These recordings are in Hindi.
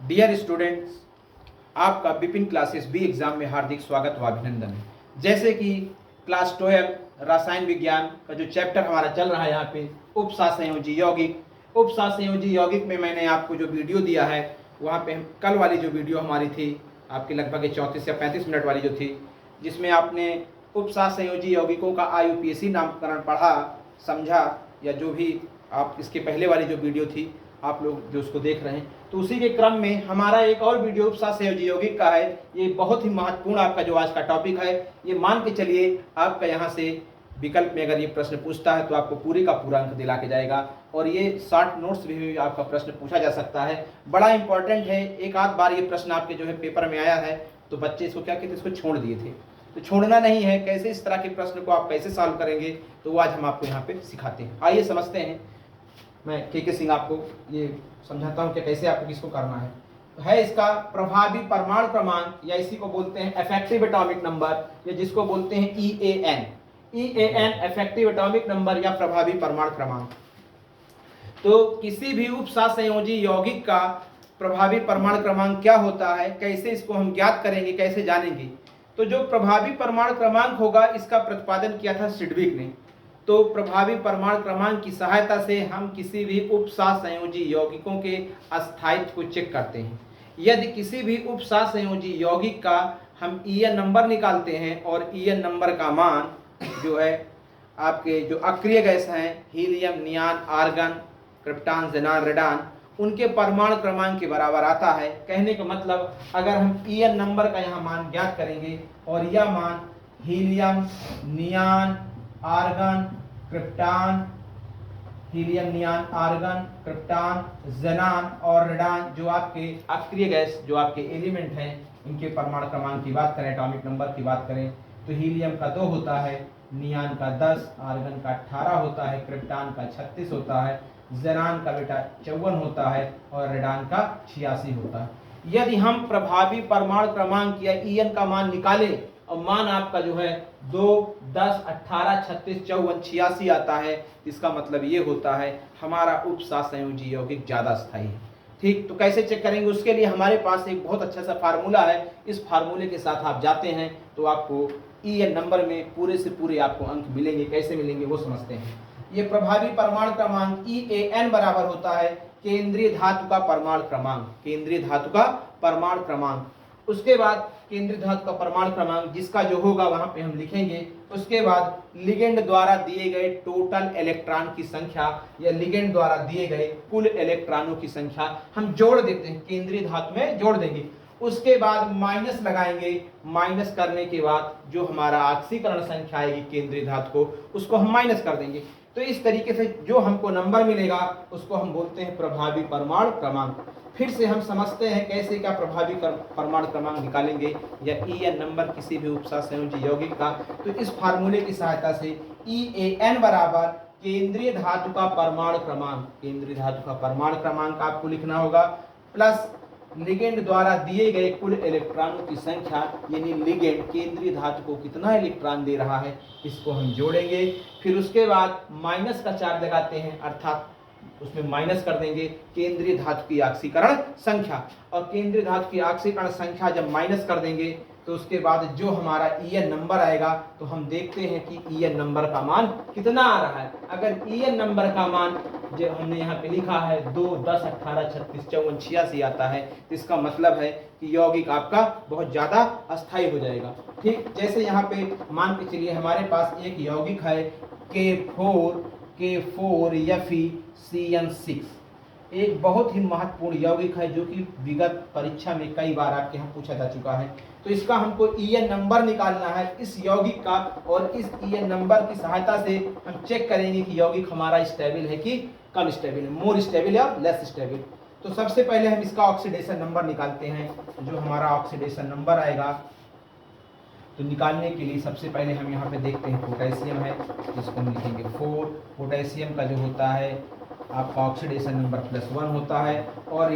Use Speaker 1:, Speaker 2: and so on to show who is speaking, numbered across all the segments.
Speaker 1: डियर स्टूडेंट्स, आपका विपिन क्लासेस बी एग्जाम में हार्दिक स्वागत व अभिनंदन है। जैसे कि क्लास 12 रसायन विज्ञान का जो चैप्टर हमारा चल रहा है यहाँ पे उपसंयोजी यौगिक में मैंने आपको जो वीडियो दिया है वहाँ पे हम कल वाली जो वीडियो हमारी थी आपकी लगभग 34 या 35 मिनट वाली जो थी, जिसमें आपने उपसंयोजी यौगिकों का IUPAC नामकरण पढ़ा, समझा, या जो भी आप इसके पहले वाली जो वीडियो थी आप लोग जो उसको देख रहे हैं, तो उसी के क्रम में हमारा एक और वीडियो उपसंयोजी यौगिक का है। ये बहुत ही महत्वपूर्ण आपका जो आज का टॉपिक है, ये मान के चलिए आपका यहाँ से विकल्प में अगर ये प्रश्न पूछता है तो आपको पूरे का पूरा अंक दिला के जाएगा, और ये शॉर्ट नोट्स भी आपका प्रश्न पूछा जा सकता है। बड़ा इंपॉर्टेंट है। एक आध बार ये प्रश्न आपके जो है पेपर में आया है तो बच्चे इसको क्या कहते हैं, इसको छोड़ दिए थे, तो छोड़ना नहीं है। कैसे इस तरह के प्रश्न को आप कैसे सॉल्व करेंगे तो वो आज हम आपको यहाँ पे सिखाते हैं। आइए समझते हैं। मैं के सिंह आपको ये समझाता हूँ कि कैसे आपको किसको करना है। इसका प्रभावी परमाणु क्रमांक, या इसी को बोलते हैं इफेक्टिव एटॉमिक नंबर, या जिसको बोलते हैं EAN इफेक्टिव एटॉमिक नंबर या प्रभावी परमाणु क्रमांक। तो किसी भी उपसंयोजी यौगिक का प्रभावी परमाणु क्रमांक क्या होता है, कैसे इसको हम ज्ञात करेंगे, कैसे जानेंगे। तो जो प्रभावी परमाणु क्रमांक होगा इसका प्रतिपादन किया था सिडविक ने। तो प्रभावी परमाणु क्रमांक की सहायता से हम किसी भी उपसंयोजी यौगिकों के अस्थायित्व को चेक करते हैं। यदि किसी भी उपसंयोजी यौगिक का हम EN नंबर निकालते हैं और EN नंबर का मान जो है आपके जो अक्रिय गैस हैं helium, neon, argon, krypton, ज़ेनान, radon, उनके परमाणु क्रमांक के बराबर आता है। कहने का मतलब अगर हम EN नंबर का यहाँ मान ज्ञात करेंगे और यह मान helium, neon, argon, krypton, helium, neon, argon, krypton, xenon और रेडान जो आपके अक्रिय गैस जो आपके एलिमेंट हैं, इनके परमाणु क्रमांक की बात करें, एटॉमिक नंबर की बात करें, तो हीलियम का 2 होता है, नियान का 10, आर्गन का 18 होता है, क्रिप्टॉन का 36 होता है, ज़ेनान का बेटा 54 होता है और रेडान का 86 होता है। यदि हम प्रभावी परमाणु क्रमांक या EN का मान निकालें और मान आपका जो है 2, 10, 18, 36, 54, 86 आता है, इसका मतलब ये होता है हमारा उपसंयोजी यौगिक ज़्यादा स्थायी है। ठीक, तो कैसे चेक करेंगे, उसके लिए हमारे पास एक बहुत अच्छा सा फार्मूला है। इस फार्मूले के साथ आप जाते हैं तो आपको EN नंबर में पूरे से पूरे आपको अंक मिलेंगे। कैसे मिलेंगे वो समझते हैं। ये प्रभावी परमाणु क्रमांक EAN बराबर होता है केंद्रीय धातु का परमाणु क्रमांक, केंद्रीय धातु का परमाणु क्रमांक। उसके बाद केंद्रीय धातु का परमाणु क्रमांक जिसका जो होगा वहां पे हम लिखेंगे। उसके बाद लिगेंड द्वारा दिए गए टोटल इलेक्ट्रॉन की संख्या या लिगेंड द्वारा दिए गए कुल इलेक्ट्रॉनों की संख्या हम जोड़ देते हैं, केंद्रीय धातु में जोड़ देंगे। उसके बाद माइनस लगाएंगे। माइनस करने के बाद जो हमारा ऑक्सीकरण संख्या आएगी केंद्रीय धातु को, उसको हम माइनस कर देंगे। तो इस तरीके से जो हमको नंबर मिलेगा उसको हम बोलते हैं प्रभावी परमाणु क्रमांक। फिर से हम समझते हैं कैसे क्या प्रभावी परमाणु क्रमांक निकालेंगे या EN नंबर किसी भी उपसंयोजी यौगिक का। तो इस फार्मूले की सहायता से EAN बराबर केंद्रीय धातु का परमाणु क्रमांक, केंद्रीय धातु का परमाणु क्रमांक आपको लिखना होगा, प्लस लिगेंड द्वारा दिए गए कुल इलेक्ट्रॉनों की संख्या, यानी लिगेंड केंद्रीय धातु को कितना इलेक्ट्रॉन दे रहा है, इसको हम जोड़ेंगे। फिर उसके बाद माइनस का चार्ज लगाते हैं, अर्थात उसमें माइनस कर देंगे केंद्रीय धातु की ऑक्सीकरण संख्या, और केंद्रीय धातु की ऑक्सीकरण संख्या जब माइनस कर देंगे तो उसके बाद जो हमारा EN नंबर आएगा तो हम देखते हैं कि EN नंबर का मान कितना आ रहा है। अगर EN नंबर का मान जो हमने यहाँ पे लिखा है 2, 10, 18, 36, 54, 86 आता है, तो इसका मतलब है कि यौगिक आपका बहुत ज़्यादा अस्थायी हो जाएगा। ठीक, जैसे यहाँ पे मान के चलिए हमारे पास एक यौगिक है K4Fe(CN6), एक बहुत ही महत्वपूर्ण यौगिक है जो कि विगत परीक्षा में कई बार आपके यहाँ पूछा जा चुका है। तो इसका हमको EN नंबर निकालना है इस यौगिक का, और इस EN नंबर की सहायता से हम चेक करेंगे कि यौगिक हमारा स्टेबल है कि कम स्टेबल है, मोर स्टेबल या लेस स्टेबल। तो सबसे पहले हम इसका ऑक्सीडेशन नंबर निकालते हैं। जो हमारा ऑक्सीडेशन नंबर आएगा तो निकालने के लिए सबसे पहले हम यहाँ पे देखते हैं पोटेशियम है, जिसको हम लिखेंगे 4। पोटेशियम का जो होता है आपका ऑक्सीडेशन नंबर +1 होता है, और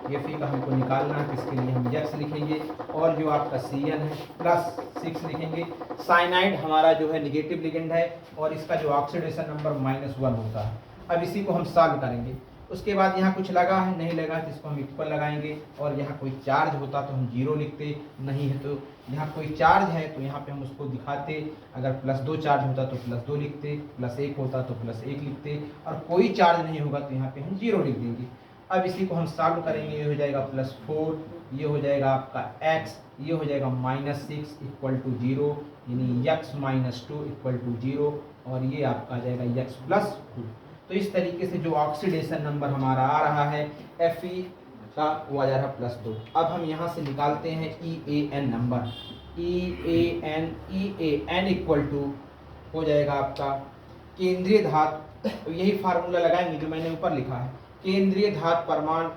Speaker 1: Fe का हमको निकालना है, इसके लिए हम X लिखेंगे, और जो आपका CN है +6 लिखेंगे। साइनाइड हमारा जो है निगेटिव लिगेंड है और इसका जो ऑक्सीडेशन नंबर -1 होता है। अब इसी को हम सॉल्व करेंगे। उसके बाद यहाँ कुछ लगा है, नहीं लगा तो इसको हम इक्वल लगाएंगे, और यहाँ कोई चार्ज होता तो हम 0 लिखते, नहीं है तो यहाँ कोई चार्ज है तो यहाँ पे हम उसको दिखाते, अगर +2 चार्ज होता तो +2 लिखते, +1 होता तो +1 लिखते, और कोई चार्ज नहीं होगा तो यहाँ पे हम 0 लिख देंगे। अब इसी को हम सॉल्व करेंगे, ये हो जाएगा +4, ये हो जाएगा आपका x, ये हो जाएगा -6 इक्वल टू 0, यानी x - 2 इक्वल टू 0, और ये आपका आ जाएगा x +2। तो इस तरीके से जो ऑक्सीडेशन नंबर हमारा आ रहा है Fe का वो आ जा रहा +2। अब हम यहाँ से निकालते हैं EAN number, EAN equal to हो जाएगा आपका केंद्रीय धात, तो यही फार्मूला लगाएंगे जो मैंने ऊपर लिखा है, केंद्रीय धात परमाणु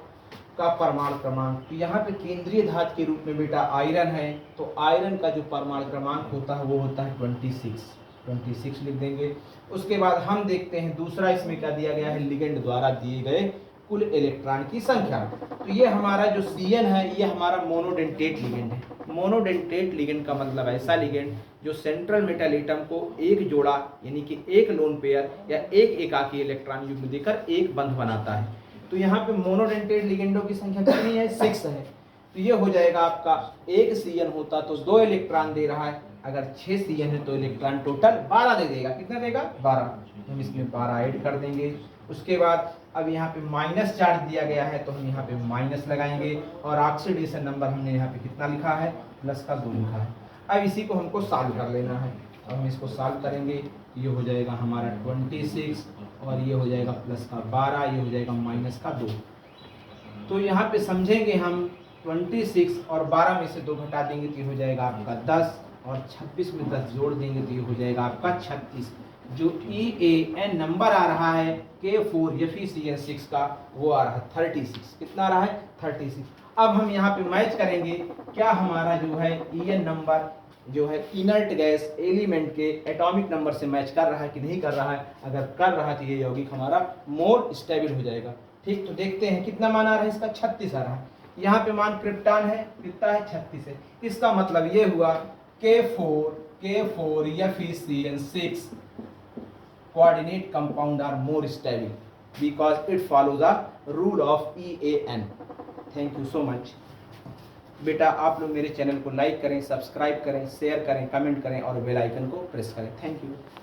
Speaker 1: का परमाणु क्रमांक। तो यहाँ पे केंद्रीय धात के रूप में बेटा आयरन है, तो आयरन का जो परमाणु क्रमांक होता है वो होता है 26 लिख देंगे। उसके बाद हम देखते हैं दूसरा इसमें क्या दिया गया है, लिगेंड द्वारा दिए गए कुल इलेक्ट्रॉन की संख्या। तो ये हमारा जो CN है ये हमारा मोनोडेंटेट लिगेंड है। मोनोडेंटेट लिगेंड का मतलब ऐसा लिगेंड जो सेंट्रल मेटल एटम को एक जोड़ा यानी कि एक लोन पेयर या एक एकाकी इलेक्ट्रॉन युग्म देकर एक बंध बनाता है। तो यहाँ पे मोनोडेंटेट लिगेंडों की संख्या कितनी है, 6 है। तो ये हो जाएगा आपका, एक CN होता तो 2 इलेक्ट्रॉन दे रहा है, अगर 6 CN है तो इलेक्ट्रॉन टोटल 12 दे देगा। कितना देगा, 12। हम इसमें 12 ऐड कर देंगे। उसके बाद अब यहाँ पे माइनस चार्ज दिया गया है तो हम यहाँ पे माइनस लगाएंगे, और ऑक्सीडेशन नंबर हमने यहाँ पे कितना लिखा है, +2 लिखा है। अब इसी को हमको सॉल्व कर लेना है। अब हम इसको सॉल्व करेंगे, ये हो जाएगा हमारा 26, और ये हो जाएगा +12, ये हो जाएगा -2। तो यहाँ पे समझेंगे हम 26 और 12 में से 2 घटा देंगे तो ये हो जाएगा आपका 10, और 26 में 10 जोड़ देंगे तो ये हो जाएगा आपका 36। जो EAN नंबर आ रहा है K4 FeCN6 का वो आ रहा है 36। कितना आ रहा है, 36। अब हम यहाँ पे मैच करेंगे, क्या हमारा जो है EN नंबर जो है इनर्ट गैस एलिमेंट के एटॉमिक नंबर से मैच कर रहा है कि नहीं कर रहा है। अगर कर रहा है तो ये यौगिक हमारा मोर स्टेबल हो जाएगा। ठीक, तो देखते हैं कितना मान आ रहा है इसका, 36 आ रहा है। यहाँ पे मान क्रिप्टॉन है, कितना है, 36 है। इसका मतलब ये हुआ K4 FeCN6 coordinate compound are more stable because it follows the rule of EAN. Thank you so much. बेटा आप लोग मेरे चैनल को लाइक करें, सब्सक्राइब करें, शेयर करें, कमेंट करें और बेल आइकन को प्रेस करें। Thank you.